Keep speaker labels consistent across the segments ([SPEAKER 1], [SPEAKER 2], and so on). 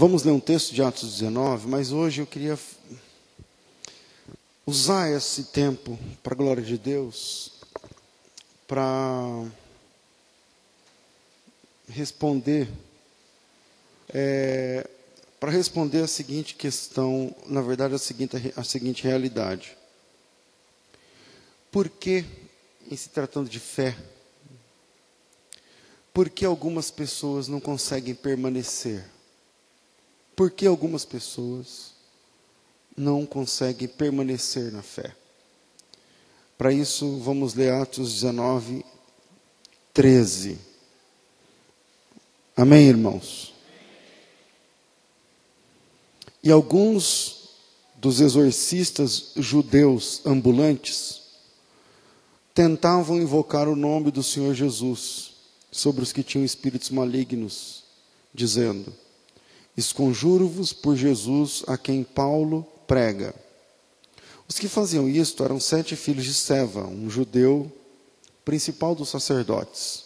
[SPEAKER 1] Vamos ler um texto de Atos 19, mas hoje eu queria usar esse tempo para a glória de Deus, para responder a seguinte questão, na verdade a seguinte realidade. Por que, em se tratando de fé, por que algumas pessoas não conseguem permanecer? Por que algumas pessoas não conseguem permanecer na fé? Para isso, vamos ler Atos 19, 13. Amém, irmãos? E alguns dos exorcistas judeus ambulantes tentavam invocar o nome do Senhor Jesus sobre os que tinham espíritos malignos, dizendo: esconjuro-vos por Jesus a quem Paulo prega. Os que faziam isto eram 7 filhos de Seva, um judeu, principal dos sacerdotes.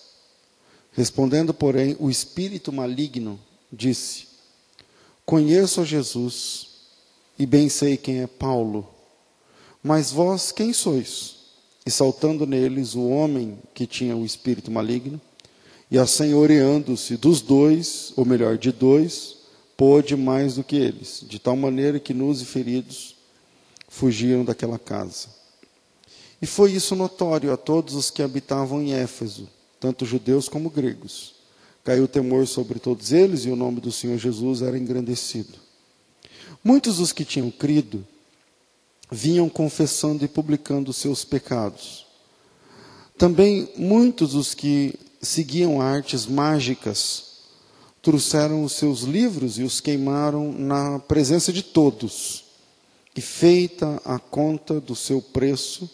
[SPEAKER 1] Respondendo, porém, o espírito maligno disse: conheço a Jesus e bem sei quem é Paulo, mas vós quem sois? E saltando neles o homem que tinha o espírito maligno, e assenhoreando-se dos dois, ou melhor, de dois, pôde mais do que eles, de tal maneira que nus e feridos fugiram daquela casa. E foi isso notório a todos os que habitavam em Éfeso, tanto judeus como gregos. Caiu temor sobre todos eles, e o nome do Senhor Jesus era engrandecido. Muitos dos que tinham crido vinham confessando e publicando os seus pecados. Também muitos dos que seguiam artes mágicas trouxeram os seus livros e os queimaram na presença de todos. E feita a conta do seu preço,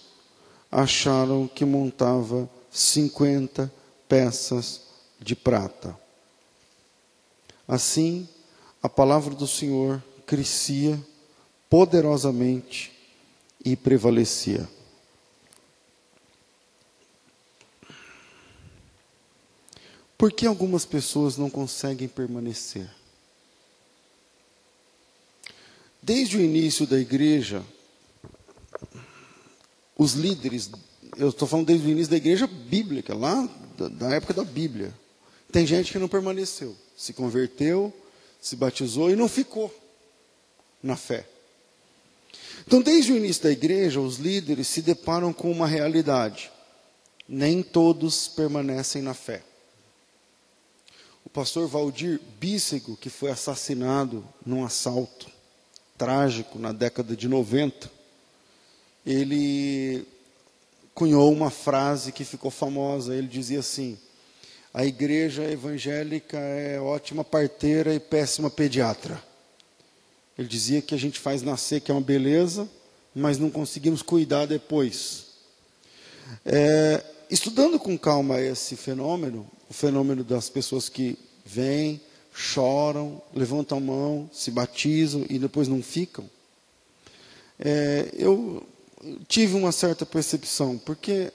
[SPEAKER 1] acharam que montava 50 peças de prata. Assim, a palavra do Senhor crescia poderosamente e prevalecia. Por que algumas pessoas não conseguem permanecer? Desde o início da igreja, os líderes, eu estou falando desde o início da igreja bíblica, lá da época da Bíblia. Tem gente que não permaneceu, se converteu, se batizou e não ficou na fé. Então, desde o início da igreja, os líderes se deparam com uma realidade: nem todos permanecem na fé. O pastor Valdir Bícego, que foi assassinado num assalto trágico na década de 90, ele cunhou uma frase que ficou famosa. Ele dizia assim: a igreja evangélica é ótima parteira e péssima pediatra. Ele dizia que a gente faz nascer, que é uma beleza, mas não conseguimos cuidar depois. Estudando com calma esse fenômeno, o fenômeno das pessoas que vêm, choram, levantam a mão, se batizam e depois não ficam, eu tive uma certa percepção, porque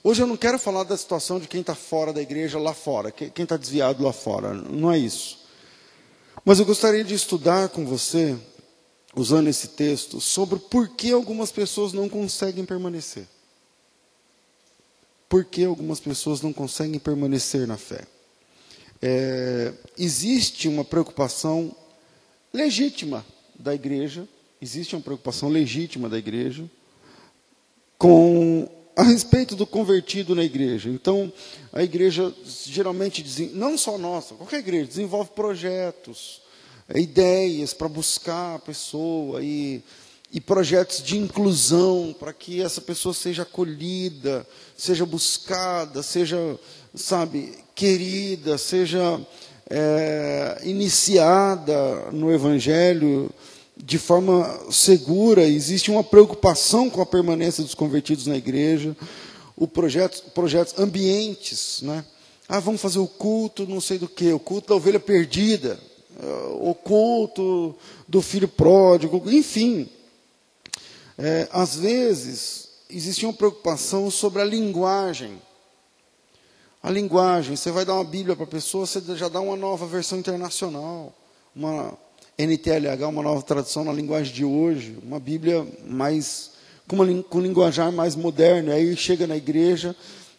[SPEAKER 1] hoje eu não quero falar da situação de quem está fora da igreja lá fora, quem está desviado lá fora, não é isso. Mas eu gostaria de estudar com você, usando esse texto, sobre por que algumas pessoas não conseguem permanecer. Por que algumas pessoas não conseguem permanecer na fé? Existe uma preocupação legítima da igreja, a respeito do convertido na igreja. Então, a igreja geralmente, não só nossa, qualquer igreja, desenvolve projetos, ideias para buscar a pessoa e projetos de inclusão para que essa pessoa seja acolhida, seja buscada, seja, querida, seja iniciada no Evangelho de forma segura. Existe uma preocupação com a permanência dos convertidos na igreja, projetos ambientes, né? Vamos fazer o culto, não sei do que, o culto da ovelha perdida, o culto do filho pródigo, enfim. Às vezes, existe uma preocupação sobre a linguagem. A linguagem, você vai dar uma Bíblia para a pessoa, você já dá uma nova versão internacional, uma NTLH, uma nova tradução na linguagem de hoje, uma Bíblia mais com linguajar mais moderno. Aí chega na igreja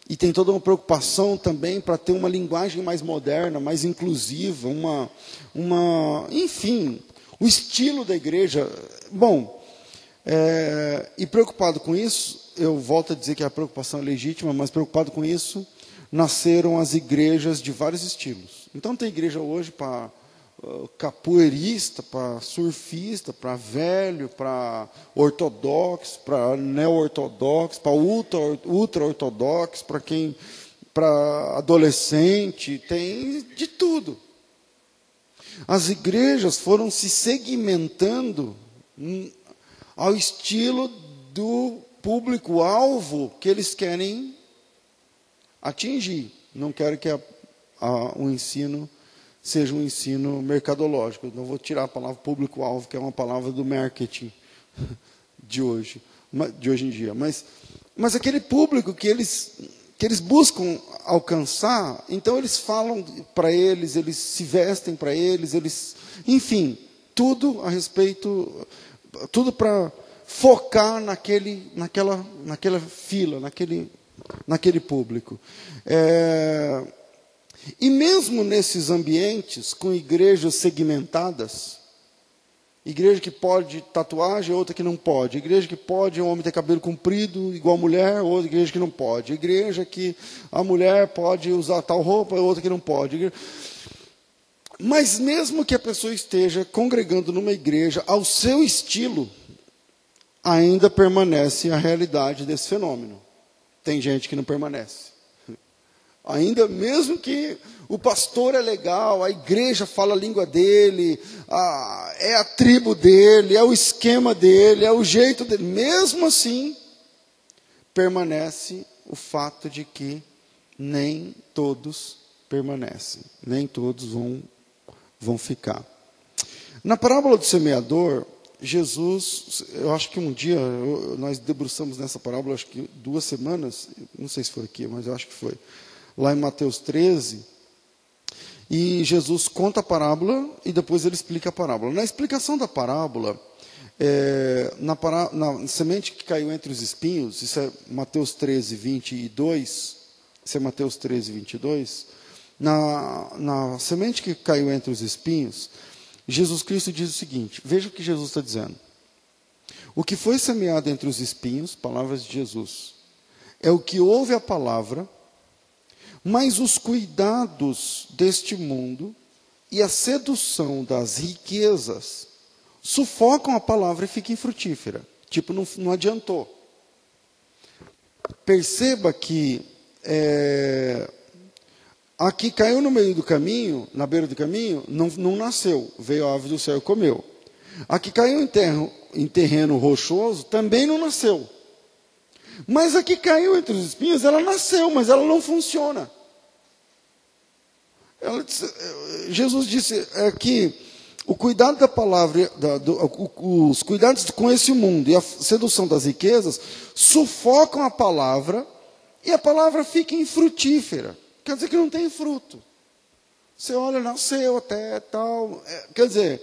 [SPEAKER 1] e tem toda uma preocupação também para ter uma linguagem mais moderna, mais inclusiva, enfim, o estilo da igreja. Bom, e preocupado com isso, eu volto a dizer que a preocupação é legítima, mas preocupado com isso, nasceram as igrejas de vários estilos. Então tem igreja hoje para capoeirista, para surfista, para velho, para ortodoxo, para neo-ortodoxo, para ultra-ortodoxo, para adolescente, tem de tudo. As igrejas foram se segmentando ao estilo do público-alvo que eles querem atingir. Não quero que o ensino seja um ensino mercadológico. Eu não vou tirar a palavra público-alvo, que é uma palavra do marketing de hoje em dia. Mas aquele público que eles buscam alcançar, então eles falam para eles se vestem para eles, enfim, tudo a respeito, tudo para focar naquela fila, naquele público. E mesmo nesses ambientes, com igrejas segmentadas, igreja que pode tatuagem, outra que não pode. Igreja que pode, o homem ter cabelo comprido, igual a mulher, outra igreja que não pode. Igreja que a mulher pode usar tal roupa, outra que não pode. Mas mesmo que a pessoa esteja congregando numa igreja ao seu estilo, ainda permanece a realidade desse fenômeno. Tem gente que não permanece. Ainda mesmo que o pastor é legal, a igreja fala a língua dele, é a tribo dele, é o esquema dele, é o jeito dele. Mesmo assim, permanece o fato de que nem todos permanecem, nem todos vão ficar. Na parábola do semeador, Jesus, eu acho que um dia, nós debruçamos nessa parábola, acho que 2 semanas, não sei se foi aqui, mas eu acho que foi, lá em Mateus 13, e Jesus conta a parábola e depois ele explica a parábola. Na explicação da parábola, na semente que caiu entre os espinhos, isso é Mateus 13, 22, isso é Mateus 13, 22, na semente que caiu entre os espinhos, Jesus Cristo diz o seguinte, veja o que Jesus está dizendo. O que foi semeado entre os espinhos, palavras de Jesus, é o que ouve a palavra, mas os cuidados deste mundo e a sedução das riquezas sufocam a palavra e fica infrutífera. Tipo, não adiantou. Perceba que a que caiu no meio do caminho, na beira do caminho, não nasceu. Veio a ave do céu e comeu. A que caiu em terreno rochoso também não nasceu. Mas a que caiu entre os espinhos, ela nasceu, mas ela não funciona. Jesus disse que o cuidado da palavra, os cuidados com esse mundo e a sedução das riquezas sufocam a palavra e a palavra fica infrutífera. Quer dizer que não tem fruto. Você olha, nasceu até tal. Quer dizer,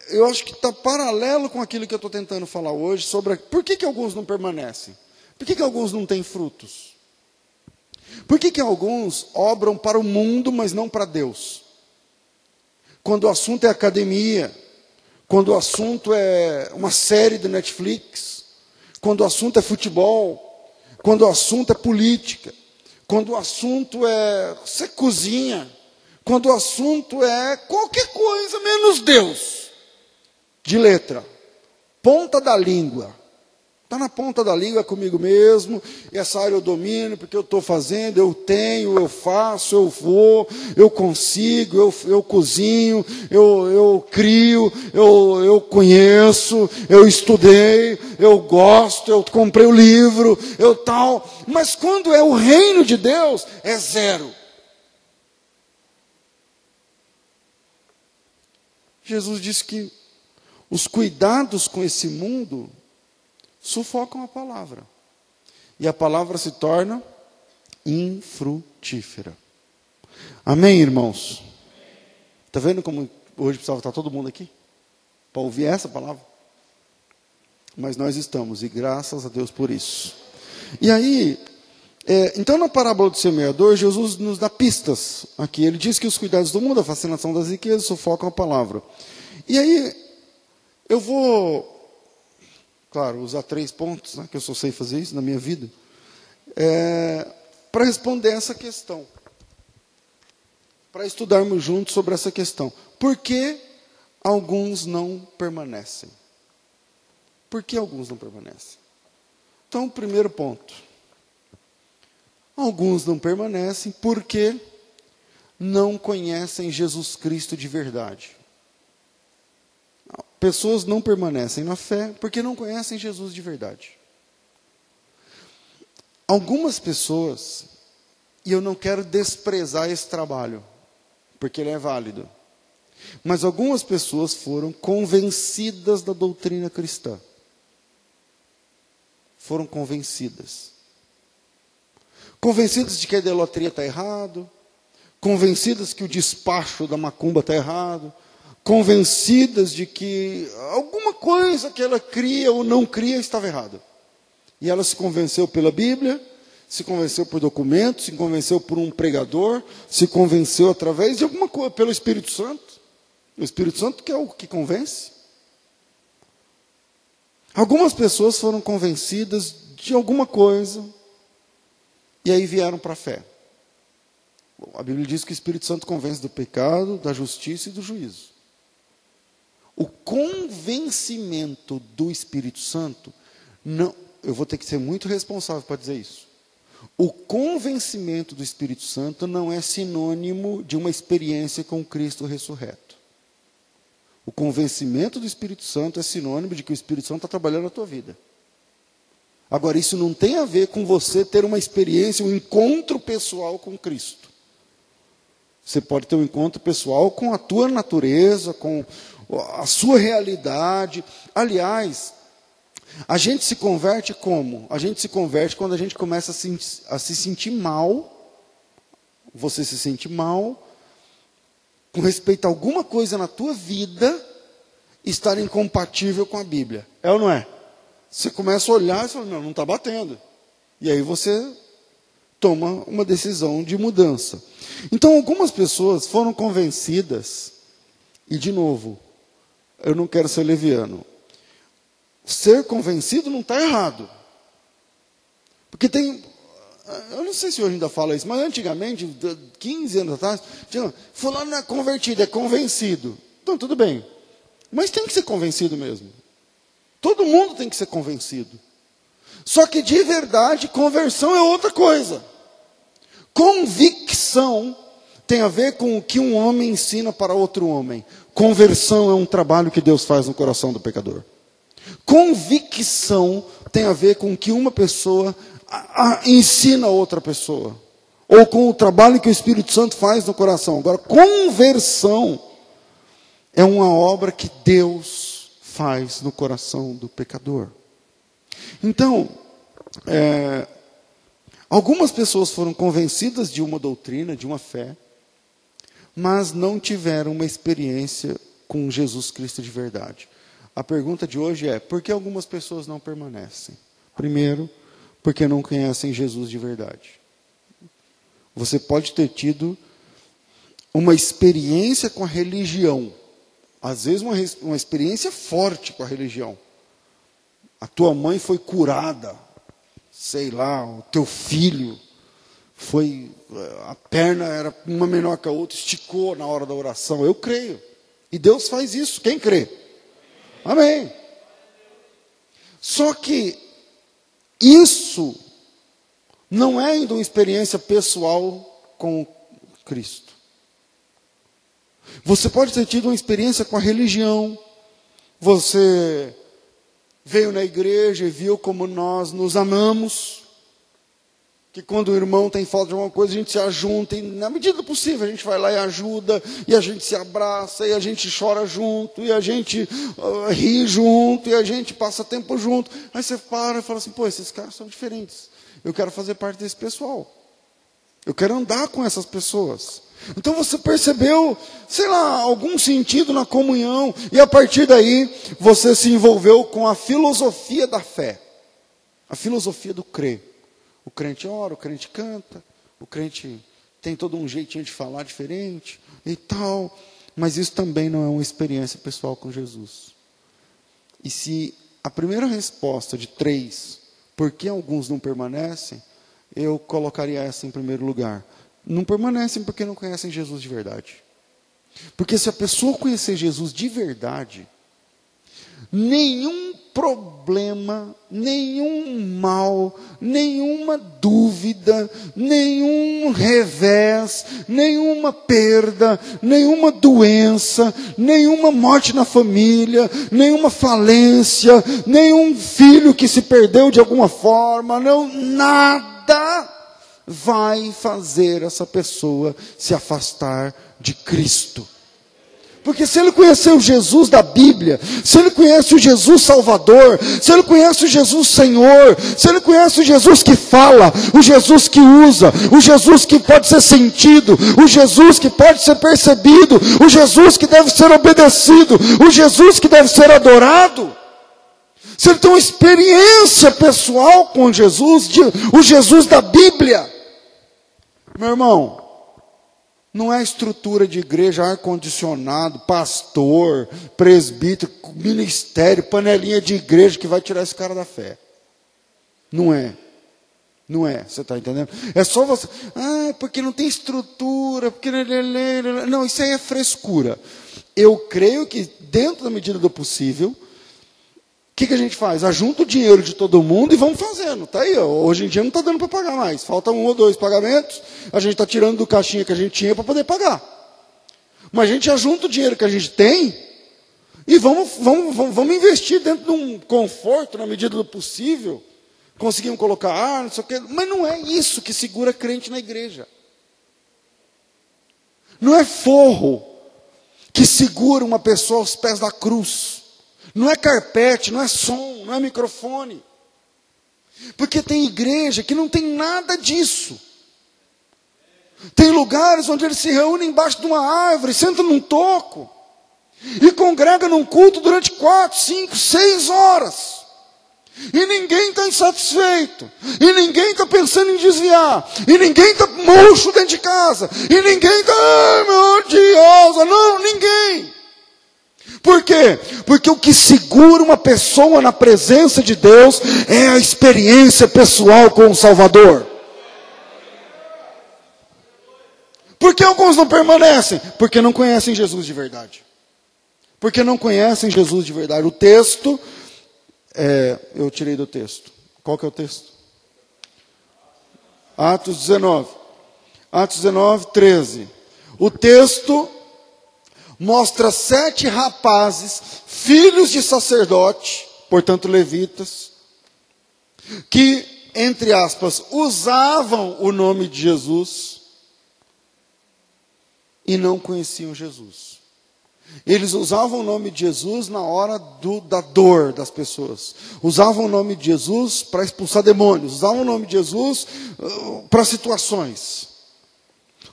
[SPEAKER 1] eu acho que está paralelo com aquilo que eu estou tentando falar hoje sobre por que alguns não permanecem? Por que alguns não têm frutos? Por que alguns obram para o mundo, mas não para Deus? Quando o assunto é academia, quando o assunto é uma série de Netflix, quando o assunto é futebol, quando o assunto é política, quando o assunto é você cozinha, quando o assunto é qualquer coisa menos Deus, de letra, ponta da língua. Está na ponta da língua, é comigo mesmo, essa área eu domino, porque eu estou fazendo, eu tenho, eu faço, eu vou, eu consigo, eu cozinho, eu crio, eu conheço, eu estudei, eu gosto, eu comprei o livro, eu tal. Mas quando é o reino de Deus, é zero. Jesus disse que os cuidados com esse mundo sufocam a palavra. E a palavra se torna infrutífera. Amém, irmãos? Está vendo como hoje precisava estar todo mundo aqui? Para ouvir essa palavra? Mas nós estamos, e graças a Deus por isso. E aí, então na parábola do semeador, Jesus nos dá pistas aqui. Ele diz que os cuidados do mundo, a fascinação das riquezas, sufocam a palavra. E aí, eu vou, claro, usar 3 pontos, né, que eu só sei fazer isso na minha vida, para responder essa questão. Para estudarmos juntos sobre essa questão. Por que alguns não permanecem? Por que alguns não permanecem? Então, primeiro ponto. Alguns não permanecem porque não conhecem Jesus Cristo de verdade. Pessoas não permanecem na fé porque não conhecem Jesus de verdade. Algumas pessoas, e eu não quero desprezar esse trabalho, porque ele é válido, mas algumas pessoas foram convencidas da doutrina cristã. Foram convencidas. Convencidas de que a idolatria está errado, convencidas que o despacho da macumba está errado, convencidas de que alguma coisa que ela cria ou não cria estava errada. E ela se convenceu pela Bíblia, se convenceu por documentos, se convenceu por um pregador, se convenceu através de alguma coisa, pelo Espírito Santo. O Espírito Santo que é o que convence. Algumas pessoas foram convencidas de alguma coisa e aí vieram para a fé. Bom, a Bíblia diz que o Espírito Santo convence do pecado, da justiça e do juízo. O convencimento do Espírito Santo, não, eu vou ter que ser muito responsável para dizer isso. O convencimento do Espírito Santo não é sinônimo de uma experiência com Cristo ressurreto. O convencimento do Espírito Santo é sinônimo de que o Espírito Santo está trabalhando na tua vida. Agora, isso não tem a ver com você ter uma experiência, um encontro pessoal com Cristo. Você pode ter um encontro pessoal com a tua natureza, com a sua realidade. Aliás, a gente se converte como? A gente se converte quando a gente começa a se sentir mal. Você se sente mal com respeito a alguma coisa na tua vida estar incompatível com a Bíblia. É ou não é? Você começa a olhar e fala, não está batendo. E aí você toma uma decisão de mudança. Então, algumas pessoas foram convencidas, e de novo, eu não quero ser leviano, ser convencido não está errado. Porque tem, eu não sei se hoje ainda fala isso, mas antigamente, 15 anos atrás, fulano não é convertido, é convencido. Então, tudo bem. Mas tem que ser convencido mesmo. Todo mundo tem que ser convencido. Só que de verdade, conversão é outra coisa. Convicção tem a ver com o que um homem ensina para outro homem. Conversão é um trabalho que Deus faz no coração do pecador. Convicção tem a ver com o que uma pessoa ensina a outra pessoa. Ou com o trabalho que o Espírito Santo faz no coração. Agora, conversão é uma obra que Deus faz no coração do pecador. Então, algumas pessoas foram convencidas de uma doutrina, de uma fé, mas não tiveram uma experiência com Jesus Cristo de verdade. A pergunta de hoje é, por que algumas pessoas não permanecem? Primeiro, porque não conhecem Jesus de verdade. Você pode ter tido uma experiência com a religião, às vezes uma experiência forte com a religião. A tua mãe foi curada, sei lá, o teu filho foi, a perna era uma menor que a outra, esticou na hora da oração. Eu creio. E Deus faz isso. Quem crê? Amém. Só que isso não é ainda uma experiência pessoal com Cristo. Você pode ter tido uma experiência com a religião. Você veio na igreja e viu como nós nos amamos. Que quando o irmão tem falta de alguma coisa, a gente se ajunta. E na medida do possível, a gente vai lá e ajuda. E a gente se abraça. E a gente chora junto. E a gente ri junto. E a gente passa tempo junto. Aí você para e fala assim, pô, esses caras são diferentes. Eu quero fazer parte desse pessoal. Eu quero andar com essas pessoas. Então você percebeu, sei lá, algum sentido na comunhão. E a partir daí, você se envolveu com a filosofia da fé. A filosofia do crer. O crente ora, o crente canta, o crente tem todo um jeitinho de falar diferente e tal. Mas isso também não é uma experiência pessoal com Jesus. E se a primeira resposta de 3, por que alguns não permanecem, eu colocaria essa em primeiro lugar. Não permanecem porque não conhecem Jesus de verdade. Porque se a pessoa conhecer Jesus de verdade, nenhum problema, nenhum mal, nenhuma dúvida, nenhum revés, nenhuma perda, nenhuma doença, nenhuma morte na família, nenhuma falência, nenhum filho que se perdeu de alguma forma, não, nada vai fazer essa pessoa se afastar de Cristo. Porque se ele conhecer o Jesus da Bíblia, se ele conhece o Jesus Salvador, se ele conhece o Jesus Senhor, se ele conhece o Jesus que fala, o Jesus que usa, o Jesus que pode ser sentido, o Jesus que pode ser percebido, o Jesus que deve ser obedecido, o Jesus que deve ser adorado, se ele tem uma experiência pessoal com Jesus, o Jesus da Bíblia, meu irmão, não é estrutura de igreja, ar-condicionado, pastor, presbítero, ministério, panelinha de igreja que vai tirar esse cara da fé. Não é. Não é, você está entendendo? É só você, porque não tem estrutura, porque... Não, isso aí é frescura. Eu creio que dentro da medida do possível, o que a gente faz? Ajunta o dinheiro de todo mundo e vamos fazendo. Está aí, ó. Hoje em dia não está dando para pagar mais. Falta 1 ou 2 pagamentos. A gente está tirando do caixinha que a gente tinha para poder pagar. Mas a gente ajunta o dinheiro que a gente tem e vamos investir dentro de um conforto na medida do possível. Conseguimos colocar ar, não sei o quê. Mas não é isso que segura crente na igreja. Não é forro que segura uma pessoa aos pés da cruz. Não é carpete, não é som, não é microfone. Porque tem igreja que não tem nada disso. Tem lugares onde eles se reúnem embaixo de uma árvore, sentam num toco e congregam num culto durante 4, 5, 6 horas. E ninguém está insatisfeito. E ninguém está pensando em desviar. E ninguém está murcho dentro de casa. E ninguém está, meu odiosa. Não, ninguém. Por quê? Porque o que segura uma pessoa na presença de Deus é a experiência pessoal com o Salvador. Por que alguns não permanecem? Porque não conhecem Jesus de verdade. Porque não conhecem Jesus de verdade. O texto, eu tirei do texto. Qual que é o texto? Atos 19. Atos 19, 13. O texto mostra 7 rapazes, filhos de sacerdote, portanto levitas, que, entre aspas, usavam o nome de Jesus e não conheciam Jesus. Eles usavam o nome de Jesus na hora da dor das pessoas. Usavam o nome de Jesus para expulsar demônios. Usavam o nome de Jesus para situações.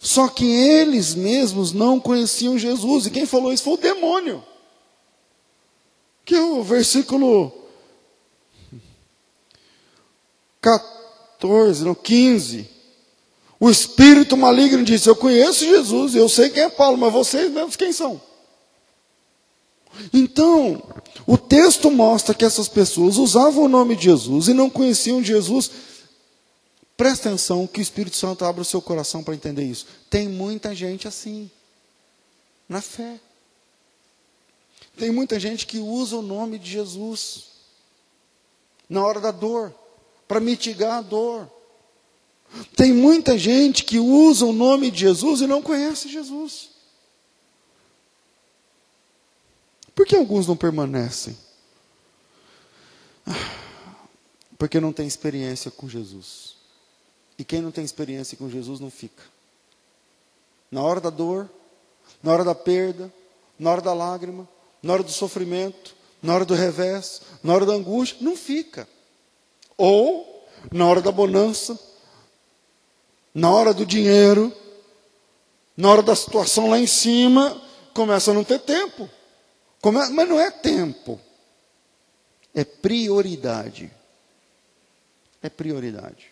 [SPEAKER 1] Só que eles mesmos não conheciam Jesus. E quem falou isso foi o demônio. Que é o versículo 15. O espírito maligno disse: eu conheço Jesus, eu sei quem é Paulo, mas vocês mesmos quem são? Então, o texto mostra que essas pessoas usavam o nome de Jesus e não conheciam Jesus. Presta atenção que o Espírito Santo abra o seu coração para entender isso. Tem muita gente assim, na fé. Tem muita gente que usa o nome de Jesus na hora da dor, para mitigar a dor. Tem muita gente que usa o nome de Jesus e não conhece Jesus. Por que alguns não permanecem? Porque não tem experiência com Jesus. E quem não tem experiência com Jesus não fica. Na hora da dor, na hora da perda, na hora da lágrima, na hora do sofrimento, na hora do revés, na hora da angústia, não fica. Ou, na hora da bonança, Na hora do dinheiro, na hora da situação lá em cima, começa a não ter tempo. Mas não é tempo. É prioridade. É prioridade.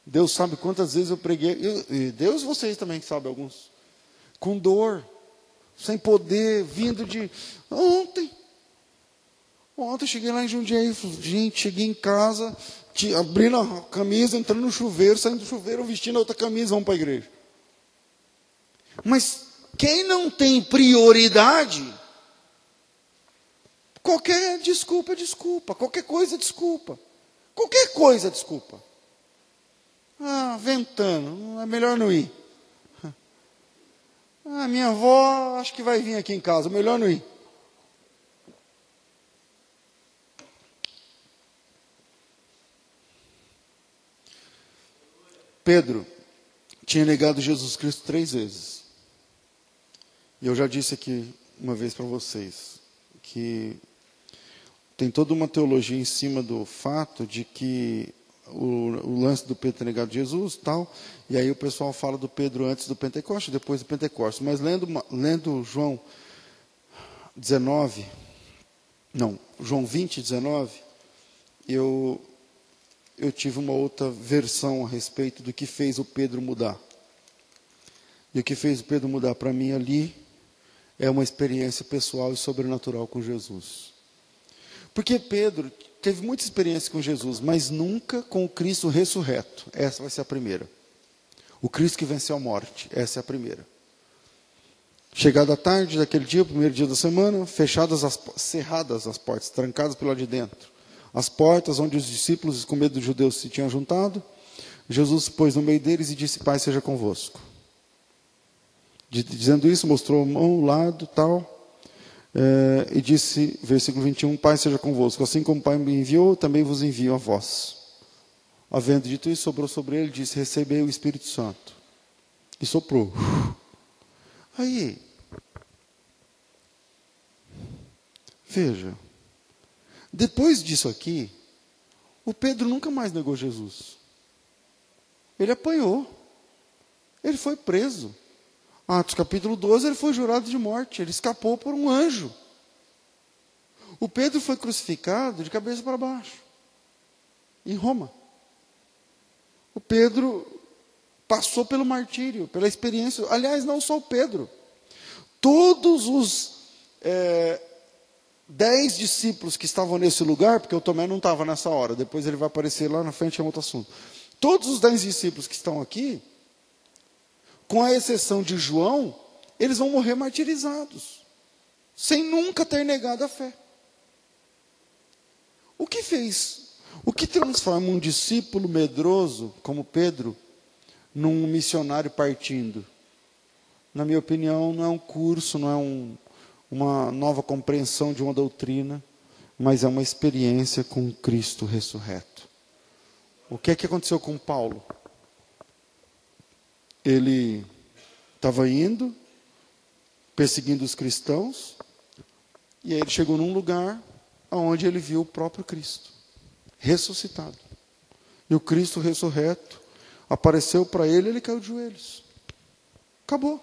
[SPEAKER 1] Deus sabe quantas vezes eu preguei. E Deus, vocês também sabem alguns. Com dor. Sem poder. Vindo de... Ontem eu cheguei lá em Jundiaí. Gente, cheguei em casa. Abrindo a camisa, entrando no chuveiro. Saindo do chuveiro, vestindo a outra camisa. Vamos para a igreja. Mas quem não tem prioridade... Qualquer desculpa é desculpa. Qualquer coisa é desculpa. Qualquer coisa é desculpa. Ventando. É melhor não ir. Minha avó acho que vai vir aqui em casa. Melhor não ir. Pedro tinha negado Jesus Cristo 3 vezes. E eu já disse aqui uma vez para vocês que tem toda uma teologia em cima do fato de que o lance do Pedro ter negado Jesus, tal, e aí o pessoal fala do Pedro antes do Pentecostes, depois do Pentecostes. Mas lendo João 20, 19, eu tive uma outra versão a respeito do que fez o Pedro mudar. E o que fez o Pedro mudar para mim ali é uma experiência pessoal e sobrenatural com Jesus. Porque Pedro teve muita experiência com Jesus, mas nunca com o Cristo ressurreto. Essa vai ser a primeira. O Cristo que venceu a morte. Essa é a primeira. Chegada a tarde daquele dia, o primeiro dia da semana, cerradas as portas, trancadas pelo lado de dentro. As portas onde os discípulos, com medo dos judeus, se tinham juntado. Jesus se pôs no meio deles e disse: Pai, seja convosco. Dizendo isso, mostrou a mão, o lado, tal. E disse, versículo 21, Pai seja convosco, assim como o Pai me enviou, também vos envio a vós. Havendo dito isso, sobrou sobre ele, disse, recebei o Espírito Santo. E soprou. Aí, veja, depois disso aqui, o Pedro nunca mais negou Jesus. Ele apanhou. Ele foi preso. Atos capítulo 12, ele foi jurado de morte. Ele escapou por um anjo. O Pedro foi crucificado de cabeça para baixo. Em Roma. O Pedro passou pelo martírio, pela experiência. Aliás, não só o Pedro. Todos os 10 discípulos que estavam nesse lugar, porque o Tomé não estava nessa hora. Depois ele vai aparecer lá na frente, é um outro assunto. Todos os 10 discípulos que estão aqui, com a exceção de João, eles vão morrer martirizados, sem nunca ter negado a fé. O que transforma um discípulo medroso, como Pedro, num missionário partindo? Na minha opinião, não é um curso, não é uma nova compreensão de uma doutrina, mas é uma experiência com Cristo ressurreto. O que é que aconteceu com Paulo? Ele estava indo, perseguindo os cristãos, e aí ele chegou num lugar onde ele viu o próprio Cristo, ressuscitado. E o Cristo ressurreto apareceu para ele, ele caiu de joelhos. Acabou.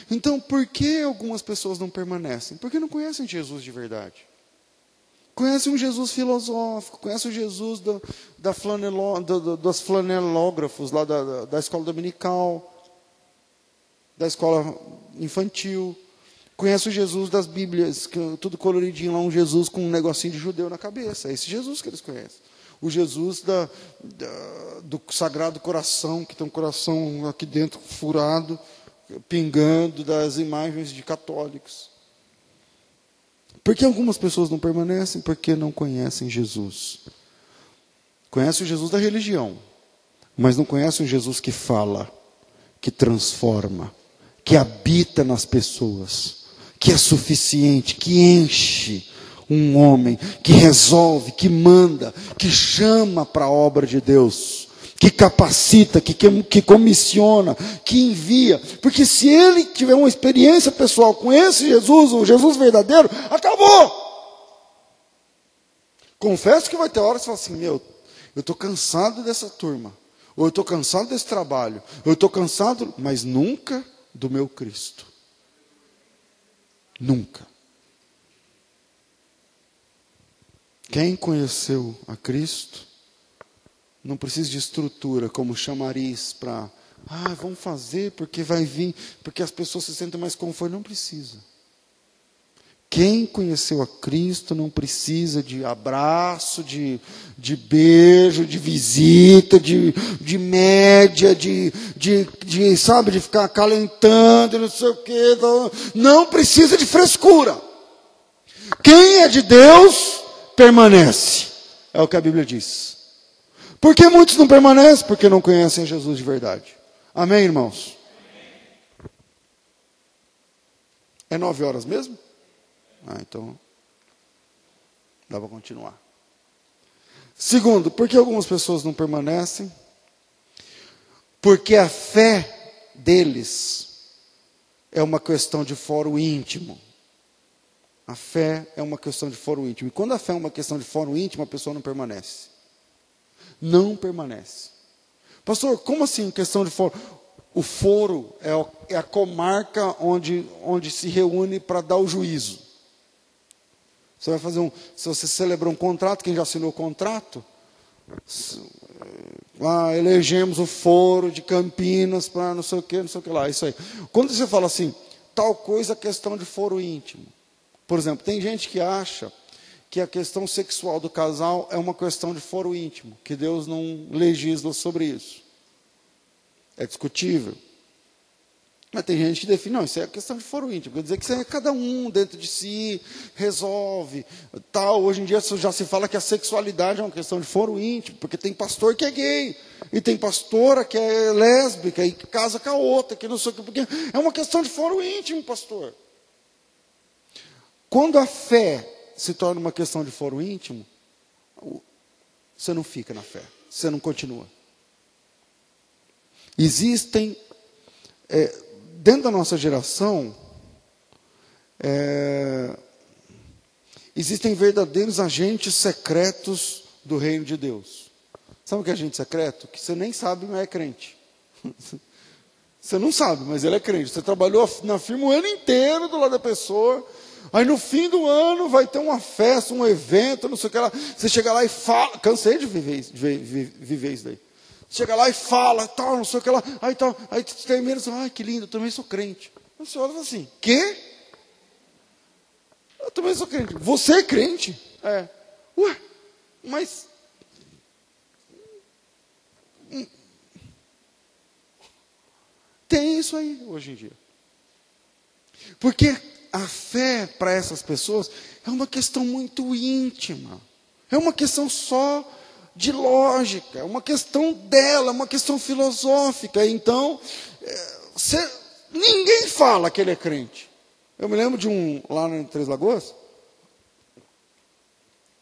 [SPEAKER 1] Então, por que algumas pessoas não permanecem? Porque não conhecem Jesus de verdade. Conhecem um Jesus filosófico, conhecem o Jesus dos flanelógrafos lá da escola dominical, da escola infantil. Conhece o Jesus das Bíblias, tudo coloridinho lá, um Jesus com um negocinho de judeu na cabeça. É esse Jesus que eles conhecem. O Jesus do Sagrado Coração, que tem um coração aqui dentro furado, pingando, das imagens de católicos. Por que algumas pessoas não permanecem? Porque não conhecem Jesus. Conhecem o Jesus da religião, mas não conhecem o Jesus que fala, que transforma, que habita nas pessoas, que é suficiente, que enche um homem, que resolve, que manda, que chama para a obra de Deus, que capacita, que comissiona, que envia. Porque se ele tiver uma experiência pessoal com esse Jesus, o Jesus verdadeiro, acabou. Confesso que vai ter horas que você fala assim, Eu estou cansado dessa turma. Ou eu estou cansado desse trabalho. Ou eu estou cansado, mas nunca do meu Cristo. Nunca. Quem conheceu a Cristo não precisa de estrutura como chamariz para, vamos fazer porque vai vir, porque as pessoas se sentem mais confortáveis. Não precisa. Quem conheceu a Cristo não precisa de abraço, de beijo, de visita, de média, sabe, de ficar acalentando, não sei o quê. Não precisa de frescura. Quem é de Deus, permanece. É o que a Bíblia diz. Por que muitos não permanecem? Porque não conhecem Jesus de verdade. Amém, irmãos? É 9 horas mesmo? Então, dá para continuar. Segundo, por que algumas pessoas não permanecem? Porque a fé deles é uma questão de fórum íntimo. A fé é uma questão de fórum íntimo. E quando a fé é uma questão de fórum íntimo, a pessoa não permanece. Não permanece. Pastor, como assim questão de fórum? O foro é a comarca onde se reúne para dar o juízo. Você vai fazer se você celebrou um contrato, quem já assinou o contrato, elegemos o foro de Campinas para não sei o que lá, isso aí. Quando você fala assim, tal coisa é questão de foro íntimo. Por exemplo, tem gente que acha que a questão sexual do casal é uma questão de foro íntimo, que Deus não legisla sobre isso. É discutível. Mas tem gente que define, não, isso é questão de foro íntimo. Quer dizer que isso é cada um dentro de si, resolve. Tal. Hoje em dia já se fala que a sexualidade é uma questão de foro íntimo, porque tem pastor que é gay, e tem pastora que é lésbica, e que casa com a outra, que não sei o que, porque é uma questão de foro íntimo, pastor. Quando a fé se torna uma questão de foro íntimo, você não fica na fé, você não continua. Existem, dentro da nossa geração, existem verdadeiros agentes secretos do reino de Deus. Sabe o que é agente secreto? Que você nem sabe, mas é crente. Você não sabe, mas ele é crente. Você trabalhou na firma o ano inteiro do lado da pessoa. Aí no fim do ano vai ter uma festa, um evento, não sei o que lá. Você chega lá e fala. Cansei de viver isso daí. Chega lá e fala, tal, não sei o que lá. Aí termina assim, ai que lindo, eu também sou crente. A senhora fala assim, quê? Eu também sou crente. Você é crente? É. Ué, mas... Tem isso aí hoje em dia. Porque a fé para essas pessoas é uma questão muito íntima. É uma questão só de lógica. É uma questão dela, é uma questão filosófica. Então, ninguém fala que ele é crente. Eu me lembro de lá em Três Lagoas,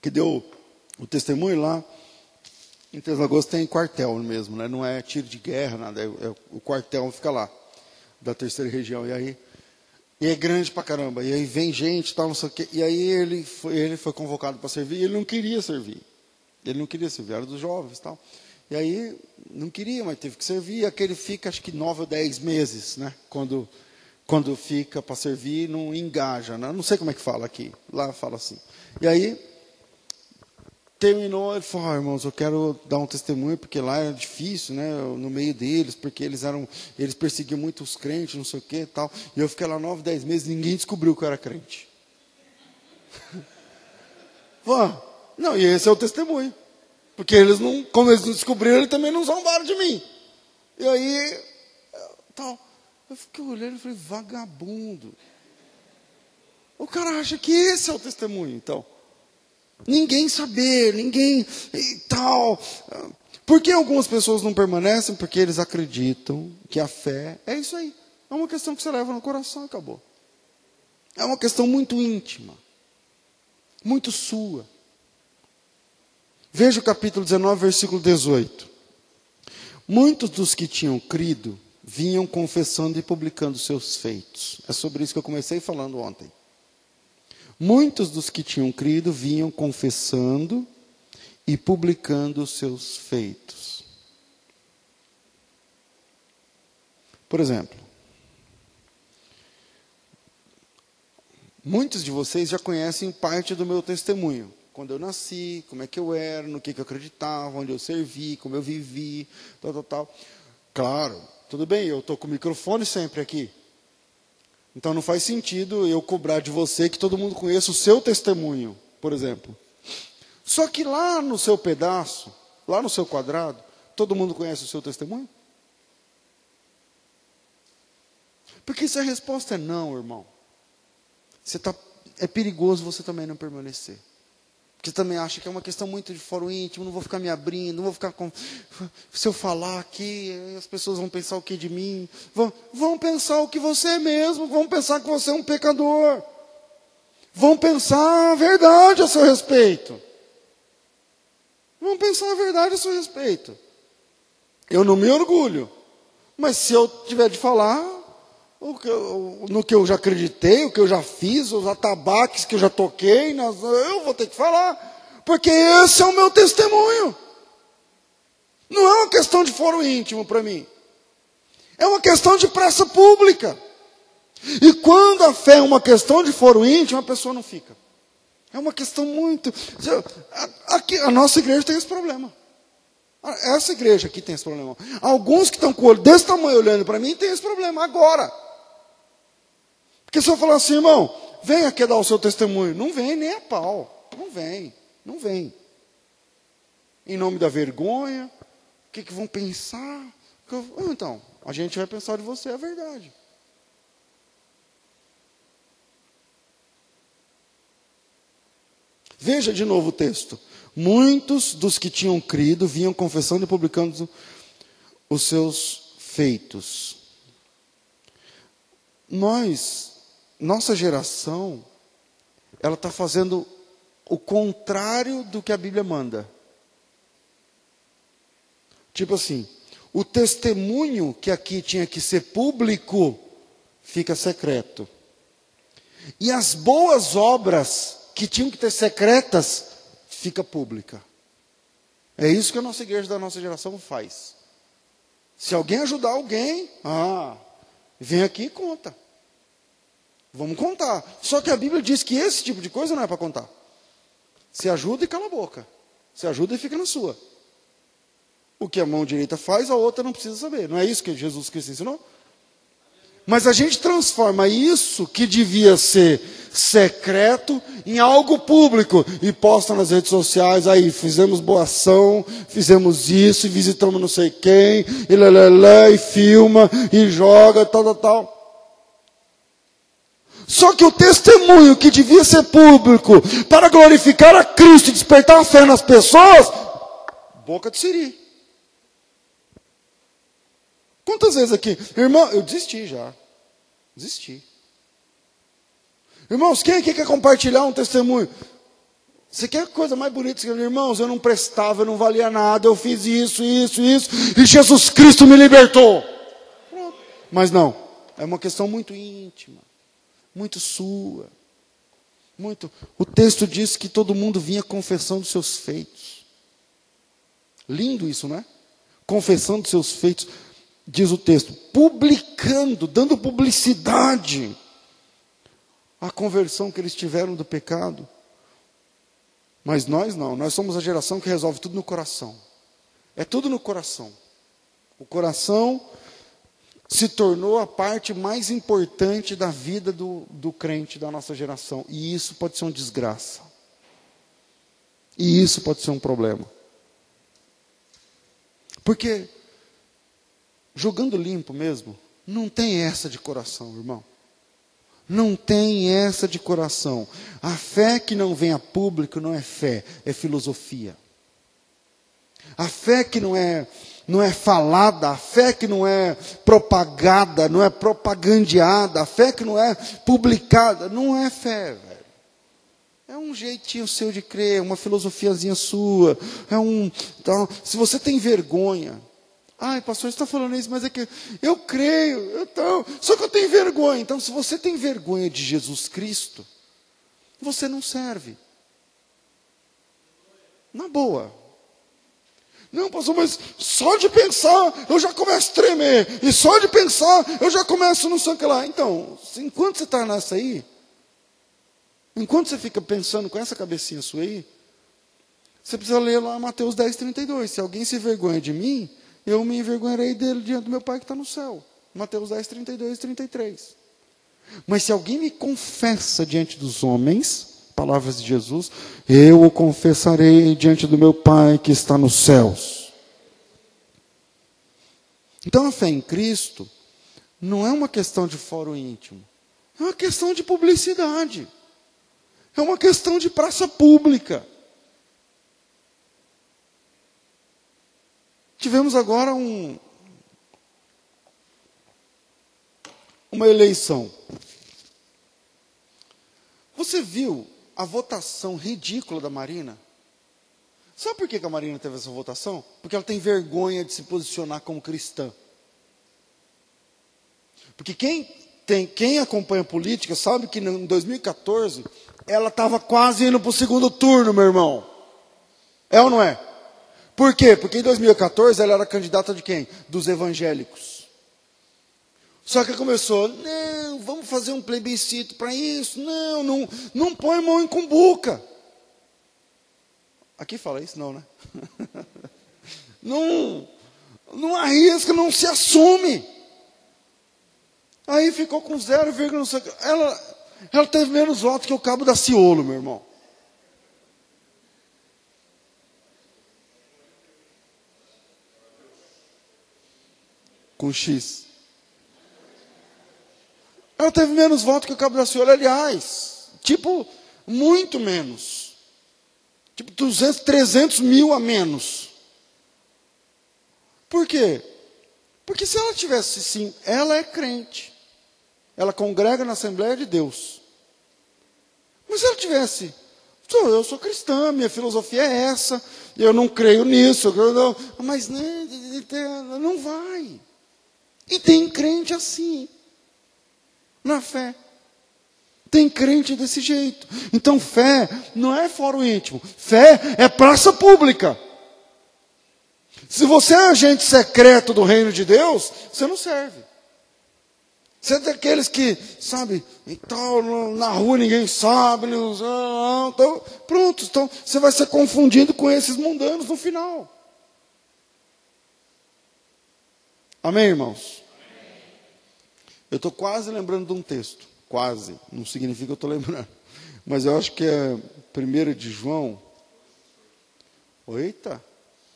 [SPEAKER 1] que deu o testemunho lá. Em Três Lagoas tem quartel mesmo, né? Não é tiro de guerra, nada. O quartel fica lá, da terceira região. E é grande pra caramba. E aí vem gente, tal, não sei o quê. E aí ele foi convocado para servir. E ele não queria servir. Era dos jovens, tal. E aí não queria, mas teve que servir. E aquele fica, acho que 9 ou 10 meses, né? Quando fica para servir, não engaja, né? Não sei como é que fala aqui. Lá fala assim. E aí terminou, ele falou, irmãos, eu quero dar um testemunho, porque lá era difícil, né, no meio deles, porque eles perseguiam muito os crentes, não sei o que e tal. E eu fiquei lá 9, 10 meses, ninguém descobriu que eu era crente. Não, e esse é o testemunho. Porque como eles não descobriram, eles também não zombaram de mim. E aí, tal. Eu fiquei olhando e falei, vagabundo. O cara acha que esse é o testemunho, então. Ninguém saber, ninguém e tal. Por que algumas pessoas não permanecem? Porque eles acreditam que a fé é isso aí. É uma questão que você leva no coração e acabou. É uma questão muito íntima. Muito sua. Veja o capítulo 19, versículo 18. Muitos dos que tinham crido vinham confessando e publicando seus feitos. É sobre isso que eu comecei falando ontem. Muitos dos que tinham crido vinham confessando e publicando os seus feitos. Por exemplo, muitos de vocês já conhecem parte do meu testemunho. Quando eu nasci, como é que eu era, no que eu acreditava, onde eu servi, como eu vivi, tal. Claro, tudo bem, eu estou com o microfone sempre aqui. Então não faz sentido eu cobrar de você que todo mundo conheça o seu testemunho, por exemplo. Só que lá no seu pedaço, lá no seu quadrado, todo mundo conhece o seu testemunho? Porque se a resposta é não, irmão, é perigoso você também não permanecer. Porque você também acha que é uma questão muito de foro íntimo, não vou ficar me abrindo, não vou ficar com... Se eu falar aqui, as pessoas vão pensar o que de mim? Vão pensar o que você é mesmo, vão pensar que você é um pecador. Vão pensar a verdade a seu respeito. Vão pensar a verdade a seu respeito. Eu não me orgulho, mas se eu tiver de falar no que eu já acreditei, o que eu já fiz, os atabaques que eu já toquei, eu vou ter que falar, porque esse é o meu testemunho. Não é uma questão de foro íntimo para mim, é uma questão de praça pública. E quando a fé é uma questão de foro íntimo, a pessoa não fica. É uma questão muito... Aqui, a nossa igreja tem esse problema. Essa igreja aqui tem esse problema. Alguns que estão com o olho desse tamanho olhando para mim, tem esse problema agora. Porque se eu falar assim, irmão, vem aqui dar o seu testemunho. Não vem nem a pau. Não vem. Em nome da vergonha, o que vão pensar? Então, a gente vai pensar de você a verdade. Veja de novo o texto. Muitos dos que tinham crido vinham confessando e publicando os seus feitos. Nossa geração, ela está fazendo o contrário do que a Bíblia manda. Tipo assim, o testemunho que aqui tinha que ser público, fica secreto. E as boas obras que tinham que ter secretas, fica pública. É isso que a nossa igreja da nossa geração faz. Se alguém ajudar alguém, vem aqui e conta. Vamos contar. Só que a Bíblia diz que esse tipo de coisa não é para contar. Se ajuda e cala a boca. Se ajuda e fica na sua. O que a mão direita faz, a outra não precisa saber. Não é isso que Jesus Cristo ensinou? Mas a gente transforma isso que devia ser secreto em algo público e posta nas redes sociais. Aí fizemos boa ação, fizemos isso, e visitamos não sei quem, e filma, e joga, tal. Só que o testemunho que devia ser público para glorificar a Cristo e despertar a fé nas pessoas, boca de siri. Quantas vezes aqui, irmão, eu desisti já. Desisti. Irmãos, quem aqui quer compartilhar um testemunho? Você quer coisa mais bonita? Irmãos, eu não prestava, eu não valia nada, eu fiz isso, e Jesus Cristo me libertou. Pronto. Mas não, é uma questão muito íntima, muito sua. O texto diz que todo mundo vinha confessando seus feitos. Lindo isso, né? Confessando seus feitos. Diz o texto, publicando, dando publicidade à conversão que eles tiveram do pecado. Mas nós não, nós somos a geração que resolve tudo no coração. É tudo no coração. O coração se tornou a parte mais importante da vida do crente da nossa geração. E isso pode ser uma desgraça. E isso pode ser um problema. Porque... jogando limpo mesmo, não tem essa de coração, irmão. Não tem essa de coração. A fé que não vem a público não é fé, é filosofia. A fé que não é falada, a fé que não é propagada, não é propagandeada, a fé que não é publicada, não é fé, velho. É um jeitinho seu de crer, uma filosofiazinha sua. Então, se você tem vergonha... Ai, pastor, você está falando isso, mas é que eu creio, só que eu tenho vergonha. Então, se você tem vergonha de Jesus Cristo, você não serve. Na boa, Não, pastor, mas só de pensar eu já começo a tremer. E só de pensar eu já começo não sei o que lá. Então, enquanto você está nessa aí, enquanto você fica pensando com essa cabecinha sua aí, você precisa ler lá Mateus 10:32. Se alguém se envergonha de mim, eu me envergonharei dele diante do meu Pai que está no céu. Mateus 10:32 e 33. Mas se alguém me confessa diante dos homens, palavras de Jesus, eu o confessarei diante do meu Pai que está nos céus. Então a fé em Cristo não é uma questão de fórum íntimo, é uma questão de publicidade, é uma questão de praça pública. Tivemos agora uma eleição. Você viu a votação ridícula da Marina? Sabe por que a Marina teve essa votação? Porque ela tem vergonha de se posicionar como cristã. Porque quem acompanha política sabe que em 2014 ela estava quase indo para o segundo turno, meu irmão. É ou não é? Por quê? Porque em 2014 ela era candidata de quem? Dos evangélicos. Só que começou, não, vamos fazer um plebiscito para isso, não põe mão em cumbuca. Aqui fala isso não, né? não arrisca, não se assume. Aí ficou com 0, não sei o que. Ela teve menos votos que o Cabo da Ciolo, meu irmão. Com X. Ela teve menos votos que o Cabo da Ciolo, aliás. Tipo, muito menos. Tipo, 200, 300 mil a menos. Por quê? Porque se ela tivesse, sim, ela é crente. Ela congrega na Assembleia de Deus. Mas se ela tivesse, eu sou cristã, minha filosofia é essa, eu não creio nisso, mas não vai. E tem crente assim, na fé. Tem crente desse jeito. Então fé não é fórum íntimo, fé é praça pública. Se você é agente secreto do reino de Deus, você não serve. Você é daqueles que, sabe, então, na rua ninguém sabe, então, pronto, então você vai ser confundido com esses mundanos no final. Amém, irmãos? Eu estou quase lembrando de um texto. Quase, não significa que eu estou lembrando. Mas eu acho que é 1 de João. Eita,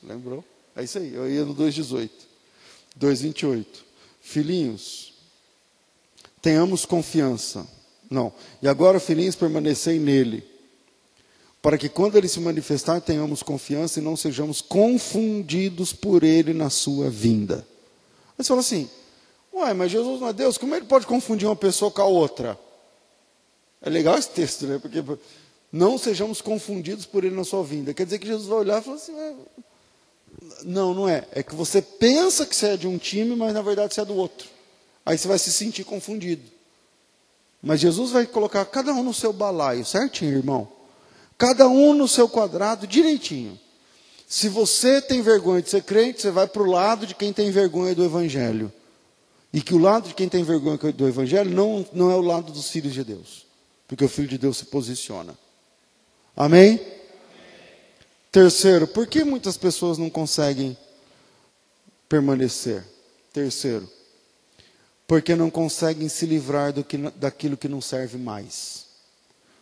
[SPEAKER 1] lembrou? É isso aí, eu ia no 2,18. 2,28. Filhinhos, tenhamos confiança. Não. E agora, filhinhos, permanecei nele. Para que quando ele se manifestar, tenhamos confiança e não sejamos confundidos por ele na sua vinda. Aí você fala assim, ué, mas Jesus não é Deus, como ele pode confundir uma pessoa com a outra? É legal esse texto, né? Porque não sejamos confundidos por ele na sua vinda. Quer dizer que Jesus vai olhar e falar assim, não é. É que você pensa que você é de um time, mas na verdade você é do outro. Aí você vai se sentir confundido. Mas Jesus vai colocar cada um no seu balaio, certinho, irmão? Cada um no seu quadrado, direitinho. Se você tem vergonha de ser crente, você vai para o lado de quem tem vergonha do Evangelho. E que o lado de quem tem vergonha do Evangelho não é o lado dos filhos de Deus. Porque o Filho de Deus se posiciona. Amém? Terceiro, por que muitas pessoas não conseguem permanecer? Terceiro, porque não conseguem se livrar daquilo que não serve mais.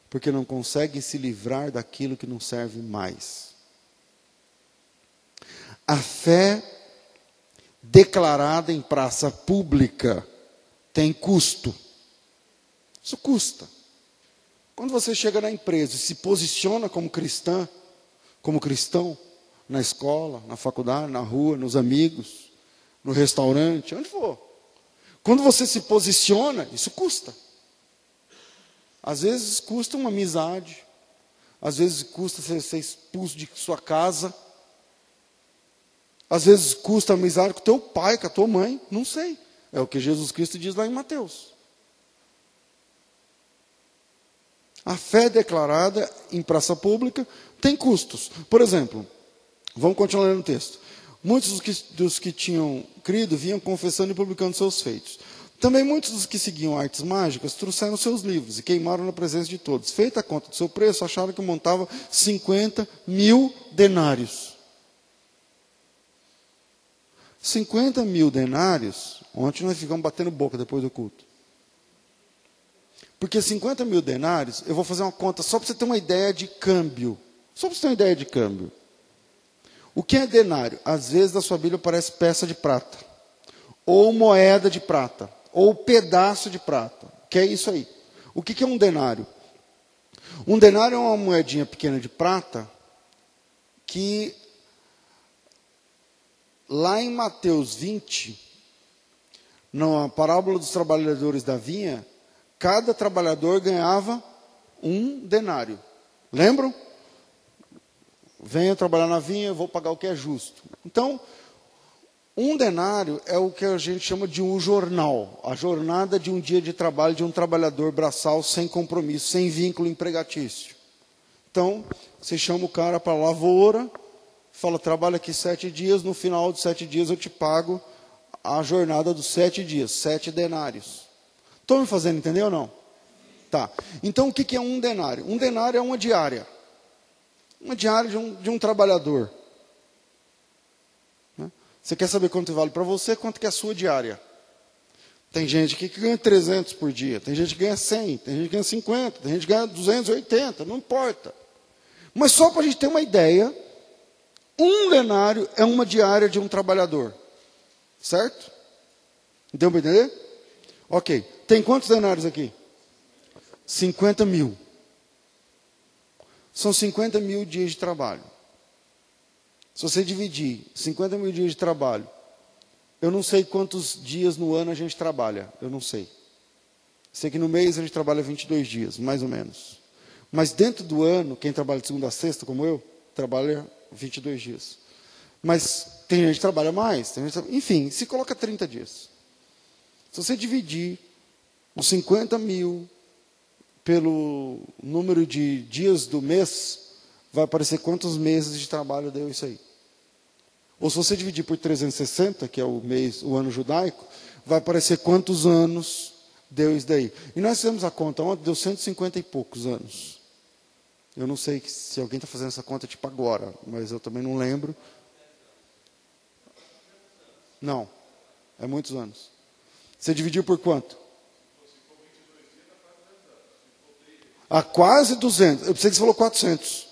[SPEAKER 1] Porque não conseguem se livrar daquilo que não serve mais. A fé declarada em praça pública tem custo. Isso custa. Quando você chega na empresa e se posiciona como cristã, como cristão, na escola, na faculdade, na rua, nos amigos, no restaurante, onde for. Quando você se posiciona, isso custa. Às vezes custa uma amizade, às vezes custa ser expulso de sua casa, às vezes custa amizade com o teu pai, com a tua mãe, não sei. É o que Jesus Cristo diz lá em Mateus. A fé declarada em praça pública tem custos. Por exemplo, Vamos continuar lendo o texto. Muitos dos que tinham crido vinham confessando e publicando seus feitos. Também muitos dos que seguiam artes mágicas trouxeram seus livros e queimaram na presença de todos. Feita a conta do seu preço, acharam que montava 50.000 denários. 50.000 denários, ontem nós ficamos batendo boca depois do culto. Porque 50.000 denários, eu vou fazer uma conta só para você ter uma ideia de câmbio. Só para você ter uma ideia de câmbio. O que é denário? Às vezes na sua Bíblia parece peça de prata, ou moeda de prata, ou pedaço de prata. Que é isso aí. O que é um denário? Um denário é uma moedinha pequena de prata que, lá em Mateus 20, na parábola dos trabalhadores da vinha, cada trabalhador ganhava um denário. Lembram? Venha trabalhar na vinha, eu vou pagar o que é justo. Então, um denário é o que a gente chama de um jornal. A jornada de um dia de trabalho de um trabalhador braçal sem compromisso, sem vínculo empregatício. Então, você chama o cara para a lavoura, fala, trabalha aqui 7 dias, no final dos 7 dias eu te pago a jornada dos 7 dias, 7 denários. Estão me fazendo entender ou não? Tá. Então, o que é um denário? Um denário é uma diária. Uma diária de um trabalhador. Né? Você quer saber quanto vale para você, quanto que é a sua diária? Tem gente que ganha 300 por dia, tem gente que ganha 100, tem gente que ganha 50, tem gente que ganha 280, não importa. Mas só para a gente ter uma ideia, um denário é uma diária de um trabalhador. Certo? Deu para entender? Ok. Tem quantos denários aqui? 50.000. São 50.000 dias de trabalho. Se você dividir 50.000 dias de trabalho, eu não sei quantos dias no ano a gente trabalha. Eu não sei. Sei que no mês a gente trabalha 22 dias, mais ou menos. Mas dentro do ano, quem trabalha de segunda a sexta, como eu, trabalha 22 dias. Mas tem gente que trabalha mais. Enfim, se coloca 30 dias. Se você dividir os 50.000 pelo número de dias do mês, vai aparecer quantos meses de trabalho deu isso aí. Ou se você dividir por 360, que é o ano judaico, vai aparecer quantos anos deu isso daí. E nós fizemos a conta ontem, deu 150 e poucos anos. Eu não sei se alguém está fazendo essa conta tipo agora, mas eu também não lembro. Não, é muitos anos. Você dividiu por quanto? Quase 200. Eu pensei que você falou 400.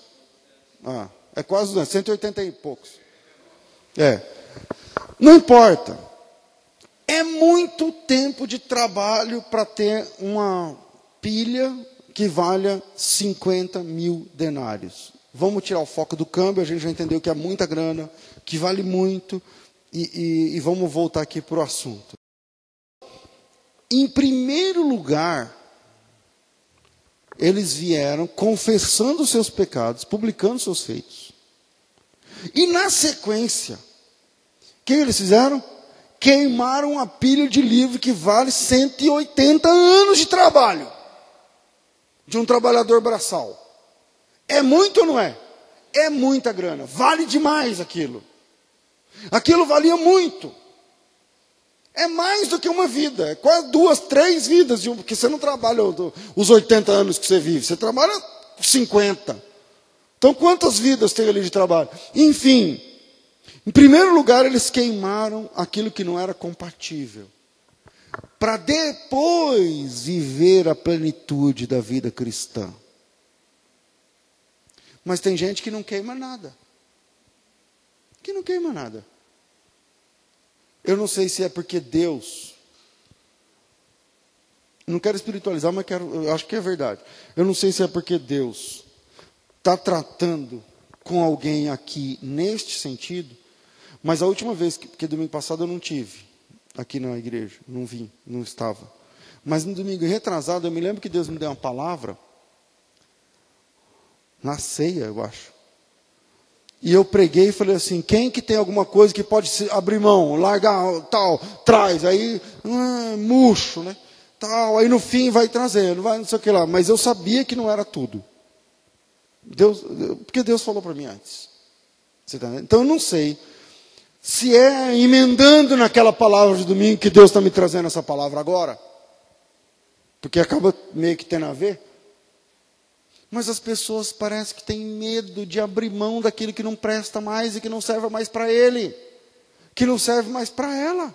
[SPEAKER 1] É quase 200, 180 e poucos. Não importa. É muito tempo de trabalho para ter uma pilha que valha 50.000 denários. Vamos tirar o foco do câmbio, a gente já entendeu que é muita grana, que vale muito, e vamos voltar aqui para o assunto. Em primeiro lugar, eles vieram confessando os seus pecados, publicando seus feitos. E na sequência, o que eles fizeram? Queimaram a pilha de livro que vale 180 anos de trabalho de um trabalhador braçal. É muito ou não é? É muita grana. Vale demais aquilo. Aquilo valia muito. É mais do que uma vida. É quase 2, 3 vidas. Porque você não trabalha os 80 anos que você vive. Você trabalha 50. Então, quantas vidas tem ali de trabalho? Enfim, em primeiro lugar, eles queimaram aquilo que não era compatível. Para depois viver a plenitude da vida cristã. Mas tem gente que não queima nada. Que não queima nada. Eu não sei se é porque Deus... Não quero espiritualizar, mas eu acho que é verdade. Eu não sei se é porque Deus está tratando com alguém aqui neste sentido, mas a última vez, porque domingo passado eu não tive aqui na igreja, não vim, não estava. Mas no domingo retrasado, eu me lembro que Deus me deu uma palavra, na ceia, eu acho. E eu preguei e falei assim, quem que tem alguma coisa que pode abrir mão, largar, tal, traz, aí, murcho, né? Tal, aí no fim vai trazendo, vai não sei o que lá. Mas eu sabia que não era tudo. Porque Deus falou para mim antes. Você tá entendendo? Então eu não sei se é emendando naquela palavra de domingo que Deus está me trazendo essa palavra agora. Porque acaba meio que tendo a ver. Mas as pessoas parecem que têm medo de abrir mão daquilo que não presta mais e que não serve mais para ele. Que não serve mais para ela.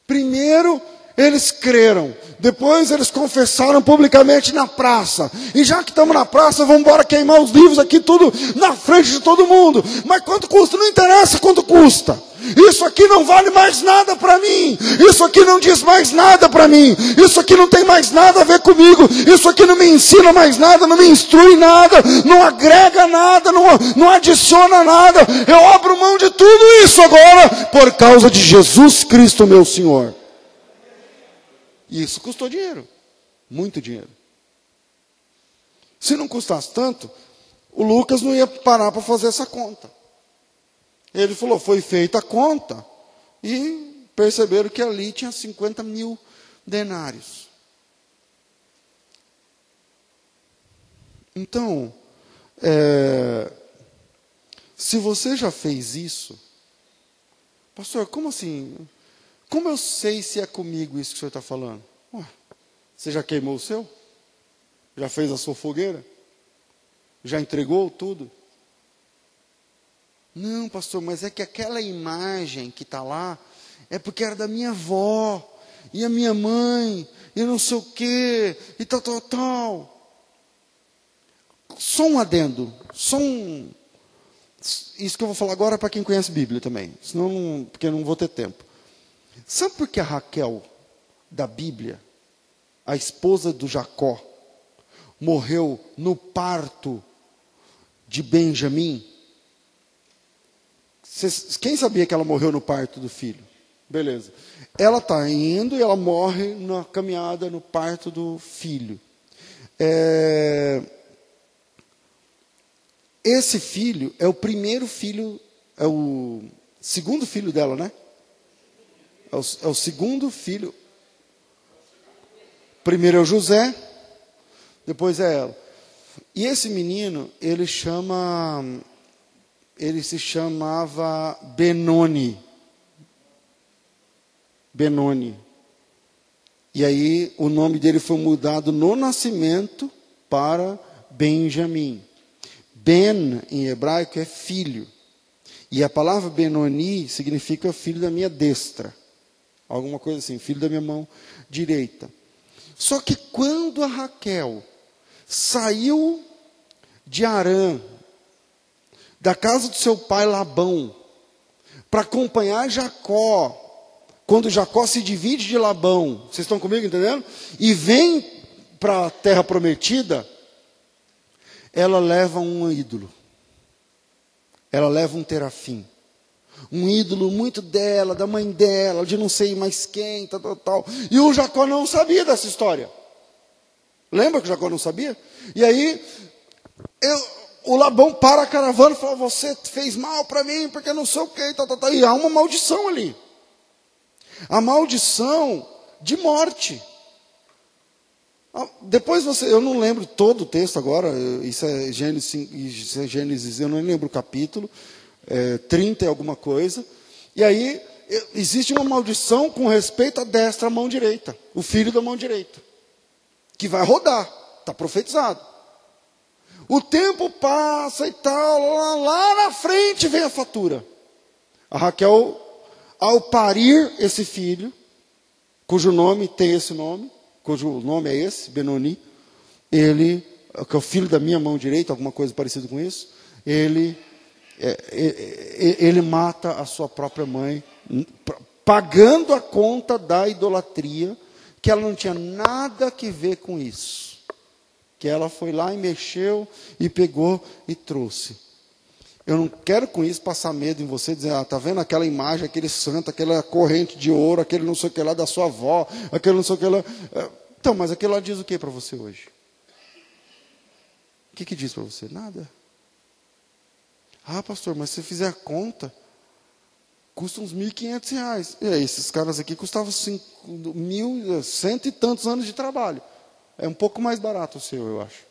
[SPEAKER 1] Primeiro, eles creram. Depois, eles confessaram publicamente na praça. E já que estamos na praça, vamos embora queimar os livros aqui, tudo na frente de todo mundo. Mas quanto custa? Não interessa quanto custa. Isso aqui não vale mais nada para mim. Isso aqui não diz mais nada para mim. Isso aqui não tem mais nada a ver comigo. Isso aqui não me ensina mais nada, não me instrui nada, não agrega nada, não adiciona nada. Eu abro mão de tudo isso agora por causa de Jesus Cristo, meu Senhor. E isso custou dinheiro, muito dinheiro. Se não custasse tanto, o Lucas não ia parar para fazer essa conta. Ele falou, foi feita a conta e perceberam que ali tinha 50 mil denários. Então, se você já fez isso, pastor, como assim? Como eu sei se é comigo isso que o senhor está falando? Ué, você já queimou o seu? Já fez a sua fogueira? Já entregou tudo? Não, pastor, mas é que aquela imagem que está lá é porque era da minha avó, e a minha mãe, e não sei o quê, e tal, tal, tal. Só um adendo, isso que eu vou falar agora é para quem conhece Bíblia também, senão porque eu não vou ter tempo. Sabe por que a Raquel, da Bíblia, a esposa do Jacó, morreu no parto de Benjamim? Quem sabia que ela morreu no parto do filho? Beleza. Ela está indo e ela morre na caminhada, no parto do filho. Esse filho é o primeiro filho, é o segundo filho dela, né? É o segundo filho. Primeiro é o José, depois é ela. E esse menino, ele se chamava Benoni. Benoni. E aí o nome dele foi mudado no nascimento para Benjamim. Ben, em hebraico, é filho. E a palavra Benoni significa filho da minha destra. Alguma coisa assim, filho da minha mão direita. Só que quando a Raquel saiu de Harã, da casa do seu pai Labão, para acompanhar Jacó, quando Jacó se divide de Labão, vocês estão comigo entendendo? E vem para a terra prometida, ela leva um ídolo. Ela leva um terafim. Um ídolo muito dela, da mãe dela, de não sei mais quem, tal, tal, tal. E o Jacó não sabia dessa história. Lembra que o Jacó não sabia? E aí, o Labão para a caravana e fala, você fez mal para mim, porque não sei o quê, tal, tal, tal. E há uma maldição ali. A maldição de morte. Depois eu não lembro todo o texto agora, isso é Gênesis, eu não lembro o capítulo, 30 e alguma coisa. E aí, existe uma maldição com respeito à destra, à mão direita, o filho da mão direita, que vai rodar, está profetizado. O tempo passa e tal, lá na frente vem a fatura. A Raquel, ao parir esse filho, cujo nome tem esse nome, cujo nome é esse, Benoni, ele, que é o filho da minha mão direita, alguma coisa parecida com isso, ele mata a sua própria mãe, pagando a conta da idolatria, que ela não tinha nada que ver com isso. Que ela foi lá e mexeu, e pegou e trouxe. Eu não quero com isso passar medo em você, dizer, está vendo aquela imagem, aquele santo, aquela corrente de ouro, aquele não sei o que lá da sua avó, aquele não sei o que lá. Então, mas aquilo lá diz o que para você hoje? O que diz para você? Nada. Ah, pastor, mas se fizer a conta, custa uns R$1.500. E aí, esses caras aqui custavam 1.100 e tantos anos de trabalho. É um pouco mais barato o seu, eu acho.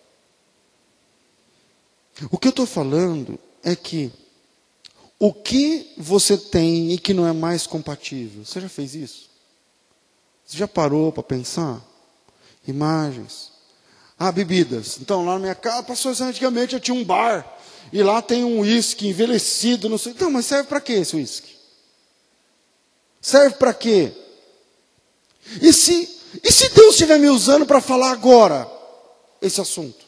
[SPEAKER 1] O que eu estou falando é que o que você tem e que não é mais compatível, você já fez isso? Você já parou para pensar? Imagens. Bebidas. Então, lá na minha casa, pastor, antigamente eu tinha um bar. E lá tem um uísque envelhecido, não sei. Então, mas serve para quê esse uísque? Serve para quê? E se Deus estiver me usando para falar agora esse assunto?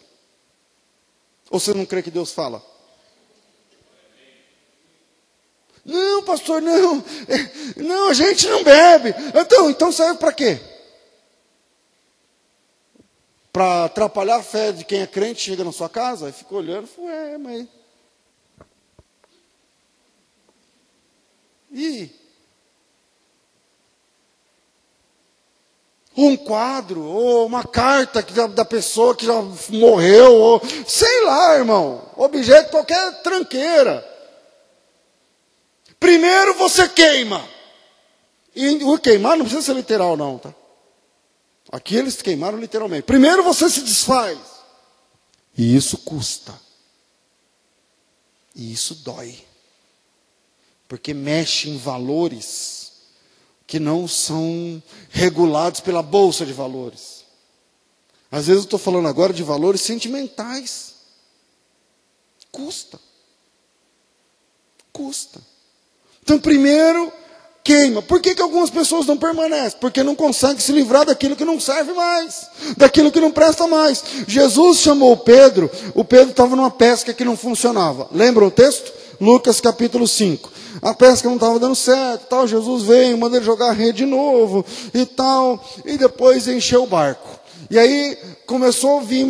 [SPEAKER 1] Ou você não crê que Deus fala? Não, pastor, não. Não, a gente não bebe. Então serve para quê? Para atrapalhar a fé de quem é crente, chega na sua casa e fica olhando, mas... E? Ou um quadro, ou uma carta da pessoa que já morreu, ou sei lá, irmão, objeto de qualquer tranqueira. Primeiro você queima. E o queimar não precisa ser literal não, tá? Aqui eles queimaram literalmente. Primeiro você se desfaz. E isso custa. E isso dói. Porque mexe em valores que não são regulados pela bolsa de valores. Às vezes eu estou falando agora de valores sentimentais. Custa. Custa. Então, primeiro, queima. Por que algumas pessoas não permanecem? Porque não conseguem se livrar daquilo que não serve mais, daquilo que não presta mais. Jesus chamou Pedro, o Pedro estava numa pesca que não funcionava. Lembra o texto? Lucas capítulo 5. A pesca não estava dando certo, tal. Jesus veio, mandou ele jogar a rede de novo e tal, e depois encheu o barco. E aí começou a vir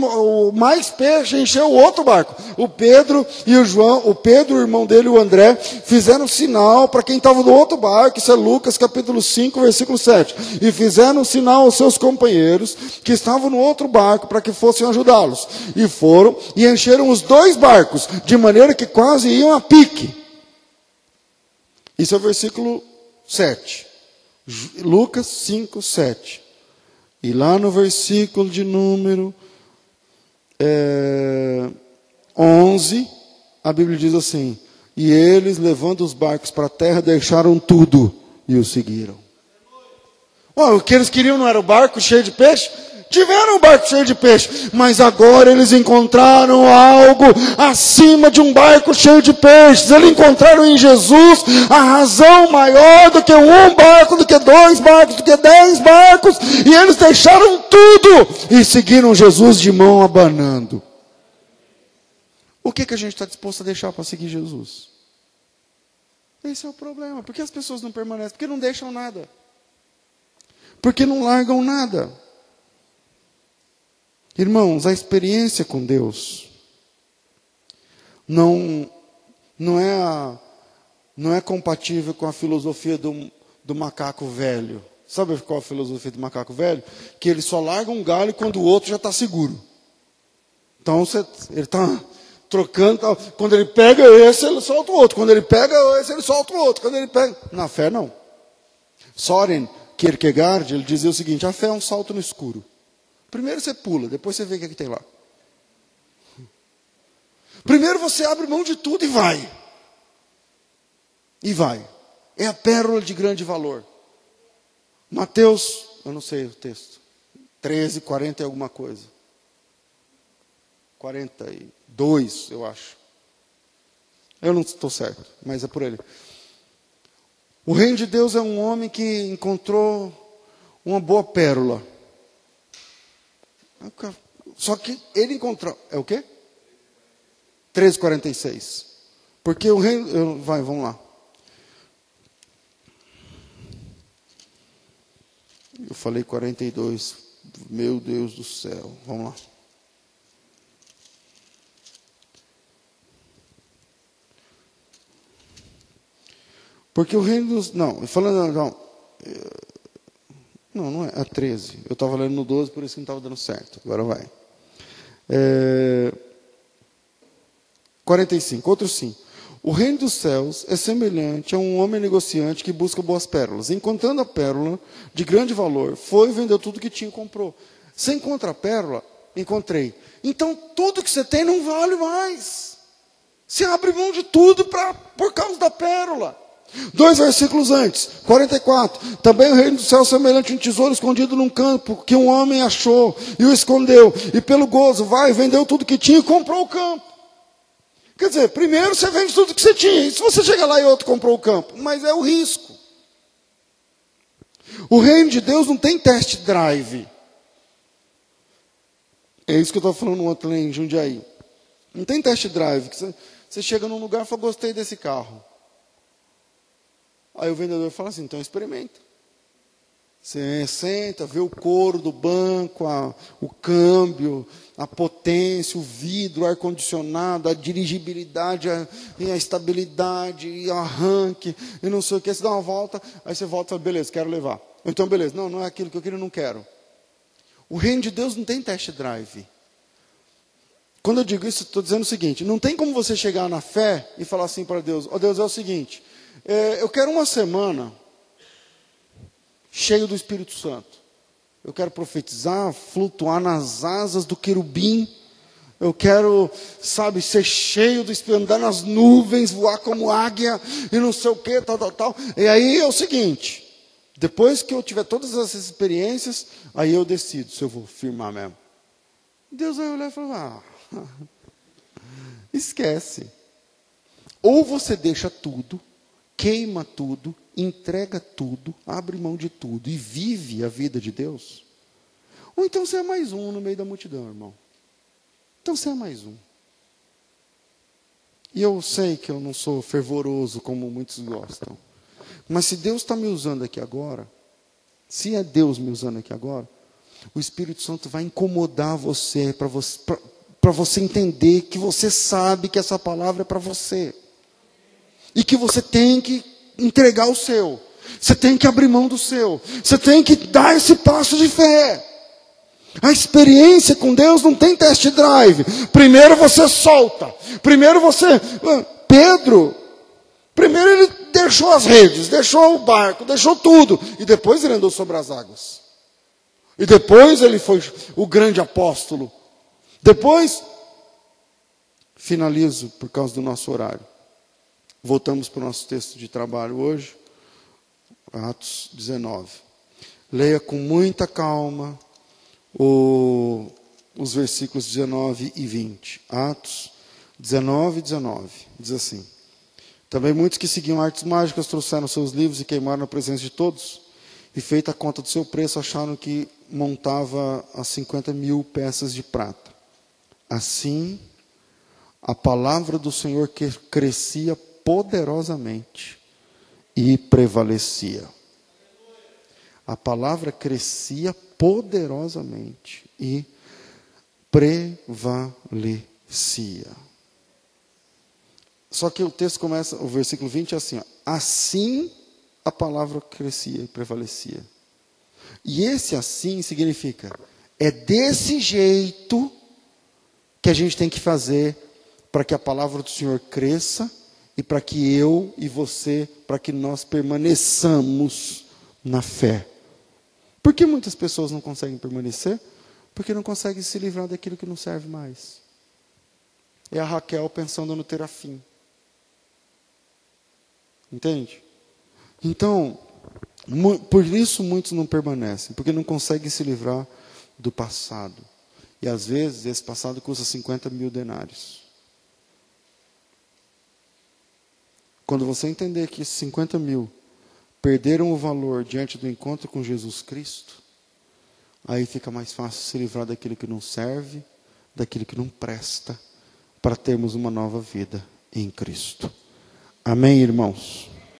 [SPEAKER 1] mais peixe, encheu o outro barco. O Pedro e o João, o Pedro, o irmão dele, o André, fizeram sinal para quem estava no outro barco, isso é Lucas capítulo 5, versículo 7. E fizeram sinal aos seus companheiros que estavam no outro barco para que fossem ajudá-los. E foram e encheram os dois barcos, de maneira que quase iam a pique. Isso é o versículo 7. Lucas 5, 7. E lá no versículo de número 11, a Bíblia diz assim: e eles, levando os barcos para a terra, deixaram tudo e o seguiram. O que eles queriam não era o barco cheio de peixe? Tiveram um barco cheio de peixe, mas agora eles encontraram algo acima de um barco cheio de peixes. Eles encontraram em Jesus a razão maior do que um barco, do que 2 barcos, do que 10 barcos. E eles deixaram tudo e seguiram Jesus de mão abanando. O que a gente está disposto a deixar para seguir Jesus? Esse é o problema. Por que as pessoas não permanecem? Porque não deixam nada. Porque não largam nada. Irmãos, a experiência com Deus não é compatível com a filosofia do macaco velho. Sabe qual é a filosofia do macaco velho? Que ele só larga um galho quando o outro já está seguro. Então ele está trocando. Quando ele pega esse, ele solta o outro. Quando ele pega esse, ele solta o outro. Quando ele pega... Na fé, não. Soren Kierkegaard, ele dizia o seguinte: a fé é um salto no escuro. Primeiro você pula, depois você vê o que tem lá. Primeiro você abre mão de tudo e vai. E vai. É a pérola de grande valor. Mateus, eu não sei o texto. 13, 40 e alguma coisa. 42, eu acho. Eu não estou certo, mas é por ele. O reino de Deus é um homem que encontrou uma boa pérola. Só que ele encontrou... É o quê? 13:46. Porque o reino... vamos lá. Eu falei 42. Meu Deus do céu. Vamos lá. Porque o reino dos... Não, falando... Não é. É 13. Eu estava lendo no 12, por isso que não estava dando certo. Agora vai. 45. Outro sim. O reino dos céus é semelhante a um homem negociante que busca boas pérolas. Encontrando a pérola de grande valor, foi e vendeu tudo que tinha e comprou. Você encontra a pérola, encontrei. Então tudo que você tem não vale mais. Você abre mão de tudo por causa da pérola. 2 versículos antes, 44. Também o reino do céu é semelhante a um tesouro escondido num campo, que um homem achou e o escondeu. E pelo gozo, vendeu tudo que tinha e comprou o campo. Quer dizer, primeiro você vende tudo que você tinha. E se você chegar lá e outro comprou o campo? Mas é o risco. O reino de Deus não tem test drive. É isso que eu estou falando ontem lá em Jundiaí. Não tem test drive. Você chega num lugar e fala, gostei desse carro. Aí o vendedor fala assim, então experimenta. Você senta, vê o couro do banco, o câmbio, a potência, o vidro, o ar-condicionado, a dirigibilidade, a estabilidade, e o arranque, e não sei o que. Você dá uma volta, aí você volta e fala, beleza, quero levar. Ou então, beleza, não é aquilo que eu queria, não quero. O reino de Deus não tem test drive. Quando eu digo isso, estou dizendo o seguinte, não tem como você chegar na fé e falar assim para Deus, Deus, é o seguinte, eu quero uma semana cheio do Espírito Santo. Eu quero profetizar, flutuar nas asas do querubim. Eu quero, ser cheio do Espírito, andar nas nuvens, voar como águia e não sei o que, tal. E aí é o seguinte, depois que eu tiver todas essas experiências, aí eu decido se eu vou firmar mesmo. Deus vai olhar e falar, esquece. Ou você deixa tudo, queima tudo, entrega tudo, abre mão de tudo e vive a vida de Deus. Ou então você é mais um no meio da multidão, irmão. Então você é mais um. E eu sei que eu não sou fervoroso como muitos gostam. Mas se Deus está me usando aqui agora, se é Deus me usando aqui agora, o Espírito Santo vai incomodar você, para você entender que você sabe que essa palavra é para você. E que você tem que entregar o seu. Você tem que abrir mão do seu. Você tem que dar esse passo de fé. A experiência com Deus não tem test drive. Primeiro você solta. Primeiro Pedro, primeiro ele deixou as redes, deixou o barco, deixou tudo. E depois ele andou sobre as águas. E depois ele foi o grande apóstolo. Depois, finalizo por causa do nosso horário. Voltamos para o nosso texto de trabalho hoje, Atos 19. Leia com muita calma os versículos 19 e 20. Atos 19 e 19. Diz assim: também muitos que seguiam artes mágicas trouxeram seus livros e queimaram na presença de todos. E feita a conta do seu preço, acharam que montava a 50.000 peças de prata. Assim, a palavra do Senhor crescia poderosamente e prevalecia. A palavra crescia poderosamente e prevalecia. Só que o texto começa, o versículo 20 é assim, assim a palavra crescia e prevalecia. E esse assim significa, é desse jeito que a gente tem que fazer para que a palavra do Senhor cresça e para que eu e você, para que nós permaneçamos na fé. Por que muitas pessoas não conseguem permanecer? Porque não conseguem se livrar daquilo que não serve mais. É a Raquel pensando no terafim. Entende? Então, por isso muitos não permanecem, porque não conseguem se livrar do passado. E às vezes esse passado custa 50.000 denários. Quando você entender que esses 50.000 perderam o valor diante do encontro com Jesus Cristo, aí fica mais fácil se livrar daquilo que não serve, daquilo que não presta, para termos uma nova vida em Cristo. Amém, irmãos?